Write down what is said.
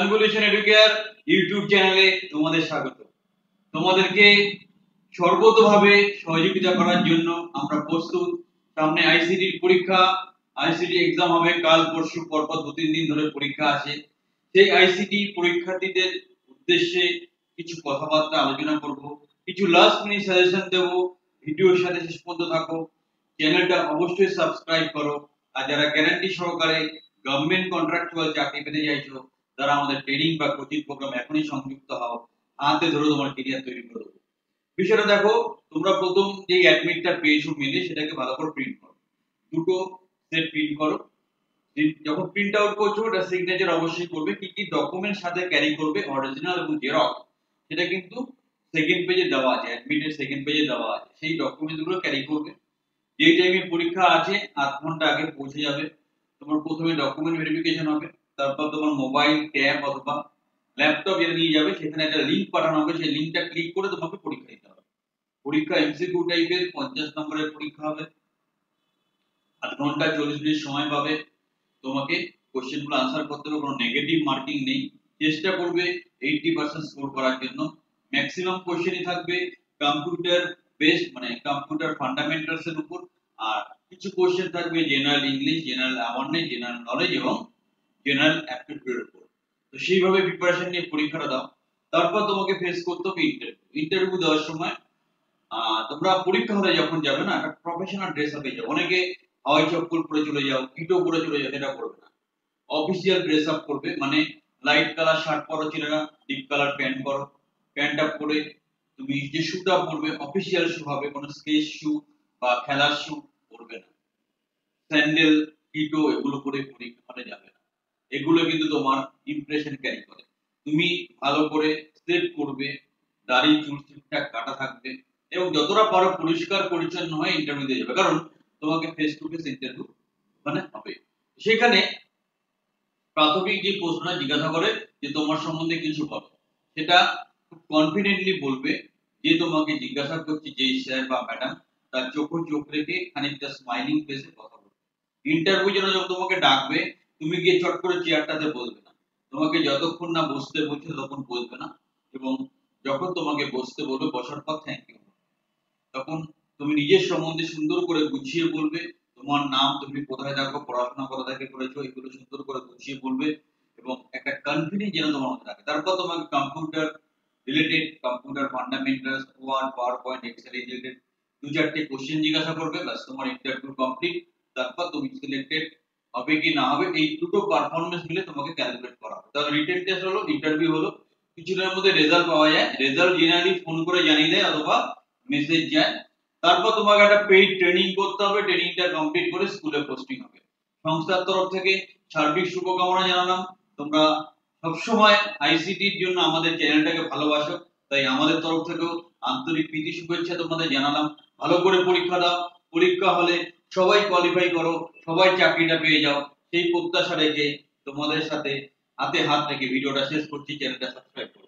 Convolution educare YouTube চ্যানেলে তোমাদের স্বাগত। তোমাদেরকে সর্বতোভাবে সহযোগিতা করার জন্য আমরা প্রস্তুত। সামনে আইসিটির পরীক্ষা, আইসিটি এক্সাম হবে কাল পরশু পরপর 2-3 দিন ধরে পরীক্ষা আছে। সেই আইসিটি পরীক্ষার্থীদের উদ্দেশ্যে কিছু কথাবার্তা আলোচনা করব, কিছু লাস্ট মিনিট সাজেশন দেব। ভিডিওর সাথে শেষ পর্যন্ত থাকো, চ্যানেলটা অবশ্যই সাবস্ক্রাইব করো। আর যারা গ্যারান্টি সহকারে গভর্নমেন্ট কন্ট্রাকচুয়াল চাকরি পেতে চাইছো, তারা আমাদের ট্রেনিং বা কোচিং প্রোগ্রাম এখনই সংযুক্ত হও, হাতে ধরে তোমার ক্যারিয়ার তৈরি করে দেবো। বিষয়টা দেখো, তোমরা প্রথম যে অ্যাডমিটটা পেয়েছো মেলে সেটাকে ভালো করে প্রিন্ট করো, দুটো সেট প্রিন্ট করো। যখন প্রিন্ট আউট করছো ওটা সিগনেচার অবশ্যই করবে। কি কি ডকুমেন্ট সাথে ক্যারি করবে, অরিজিনাল এবং জেরক্স, সেটা কিন্তু সেকেন্ড পেজে দেওয়া আছে, অ্যাডমিটের সেকেন্ড পেজে দেওয়া আছে। সেই ডকুমেন্টগুলো ক্যারি করবে। যেই টাইমে পরীক্ষা আছে 8 ঘন্টা আগে পৌঁছে যাবে। তোমার প্রথমে ডকুমেন্ট ভেরিফিকেশন হবে, তারপর তোমার মোবাইল, ট্যাব অথবা ল্যাপটপ যেটা নিয়ে যাবে সেখানে একটা লিংক পাঠানো হবে। সেই লিংকটা ক্লিক করে তোমাকে পরীক্ষা দিতে হবে। পরীক্ষা এমসিকিউ টাইপের 50 নম্বরের পরীক্ষা হবে। 8 ঘন্টা 40 মিনিট সময় পাবে। তোমাকে কোশ্চেনগুলো আনসার করতে হবে, কোনো নেগেটিভ মার্কিং নেই। চেষ্টা করবে 80% স্কোর করার জন্য। ম্যাক্সিমাম কোশ্চেনই থাকবে কম্পিউটার বেসড, মানে কম্পিউটার ফান্ডামেন্টালস এর উপর। আর কিছু কোশ্চেন থাকবে general English, general awareness, general knowledge এবং জেনারেল অ্যাপটিটিউডের উপর। তো সেইভাবে প্রিপারেশন নিয়ে পরীক্ষাটা দাও। তারপর তোমাকে ফেস করতে হবে ইন্টারভিউ দেওয়ার সময়। তোমরা পরীক্ষা হলে যখন যাবে না, একটা প্রফেশনাল ড্রেস আপে যাও। অনেকে হাওয়াই চপ্পল পরে চলে যাও, কিটো পরে চলে যাও, সেটা করবে না। অফিসিয়াল ড্রেস আপ করবে, মানে লাইট কালার শার্ট পরো, ছেলেরা ডিপ কালার প্যান্ট পরো। প্যান্ট আপ পরে তুমি যে শুটা পরবে অফিসিয়াল শু হবে, কোনো স্কেচ শু বা খেলার শু পরবে না। স্যান্ডেল, কিটো এগুলো পরে পরীক্ষা হলে যাবে না। এগুলো কিন্তু তোমার ইমপ্রেশন ক্যারি করে। তুমি ভালো করে সেভ করবে, দাড়ি চুল ঠিকঠাক কাটা থাকবে এবং যতটা পারো পরিষ্কার পরিচ্ছন্ন হয়ে ইন্টারভিউ দিয়ে যাবে, কারণ তোমাকে ফেস টু ফেস ইন্টারভিউ মানে হবে। সেখানে প্রাথমিক যে প্রশ্নটা জিজ্ঞাসা করে যে তোমার সম্বন্ধে কিছু বলো, সেটা খুব কনফিডেন্টলি বলবে। যে তোমাকে জিজ্ঞাসা করছে, যে স্যার বা ম্যাডাম, তার চোখে চোখ রেখে খানিকটা স্মাইলিং ফেসে কথা বলবে। ইন্টারভিউ জন্য যখন তোমাকে ডাকবে, তুমি গিয়ে চট করে চেয়ারটাতে বসবে না। তোমাকে যতক্ষণ না বসতে বলছে ততক্ষণ বসবে না। এবং যখন তোমাকে বসতে বলবে, বসার পর থ্যাংক ইউ, তখন তুমি নিজের সম্বন্ধে সুন্দর করে গুছিয়ে বলবে। তোমার নাম, তুমি কোথায় থাকো, পড়াশোনা কোথা থেকে করেছো, এগুলো সুন্দর করে গুছিয়ে বলবে এবং একটা কনফিডেন্স যেন তোমার মধ্যে থাকে। তারপর তোমাকে computer related, computer fundamentals, Word, PowerPoint, Excel related 2-4টে কোশ্চেন জিজ্ঞাসা করবে, ব্যাস তোমার ইন্টারভিউ কমপ্লিট। তারপর তুমি সিলেক্টেড হবে কি না হবে, এই দুটো পারফরম্যান্স মিলে তোমাকে ক্যালকুলেট করা হবে। তাহলে রিটেন টেস্ট হলো, ইন্টারভিউ হলো, কিছুদিনের মধ্যে রেজাল্ট পাওয়া যায়। রেজাল্ট জেনারেলি ফোন করে জানিয়ে দেয় অথবা মেসেজ যায়। তারপর তোমাকে একটা পেইড ট্রেনিং করতে হবে। ট্রেনিংটা কমপ্লিট করে স্কুলে পোস্টিং হবে। সংস্থার তরফ থেকে সার্বিক শুভকামনা জানালাম। তোমরা সবসময় আইসিটির জন্য আমাদের চ্যানেলটাকে ভালোবাসো, তাই আমাদের তরফ থেকেও আন্তরিক প্রীতি শুভেচ্ছা তোমাদের জানালাম। ভালো করে পরীক্ষা দাও। পরীক্ষা হলে সবাই কোয়ালিফাই করো, সবাই চাকরিটা পেয়ে যাও, সেই প্রত্যাশা রেখে তোমাদের সাথে হাতে হাত রেখে ভিডিওটা শেষ করছি। চ্যানেলটা সাবস্ক্রাইব করো।